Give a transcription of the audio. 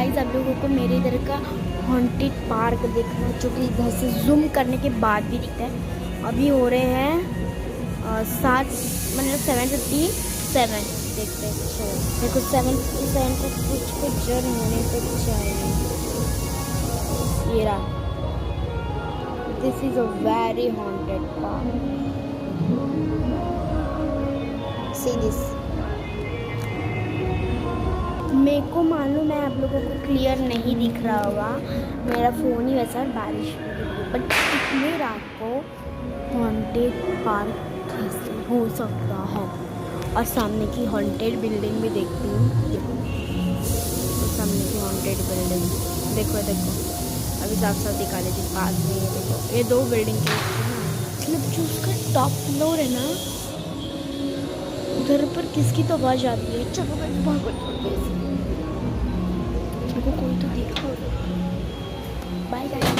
Guys आप लोगों को मेरे इधर का हॉन्टेड पार्क देखना है, जो कि इधर से जूम करने के बाद भी दिखता है। अभी हो रहे हैं 7:57। देखते हैं देखो 7:57 को कुछ जन होने पे चाहिए। ये रहा, this is a very haunted park. See this. मेरे को मालूम है आप लोगों को क्लियर नहीं दिख रहा होगा, मेरा फ़ोन ही वैसा बारिश में, बट इतने रात को हॉन्टेड पार्क कैसे हो सकता है। और सामने की हॉन्टेड बिल्डिंग भी देखती हूँ। तो सामने की हॉन्टेड बिल्डिंग देखो देखो, अभी साफ साफ दिखा देती पास में। ये देखो, ये 2 बिल्डिंग के मतलब जो उसका टॉप फ्लोर है ना, उधर पर किसकी तो आवाज़ आती है। चलो कोई तो देखो। Bye guys.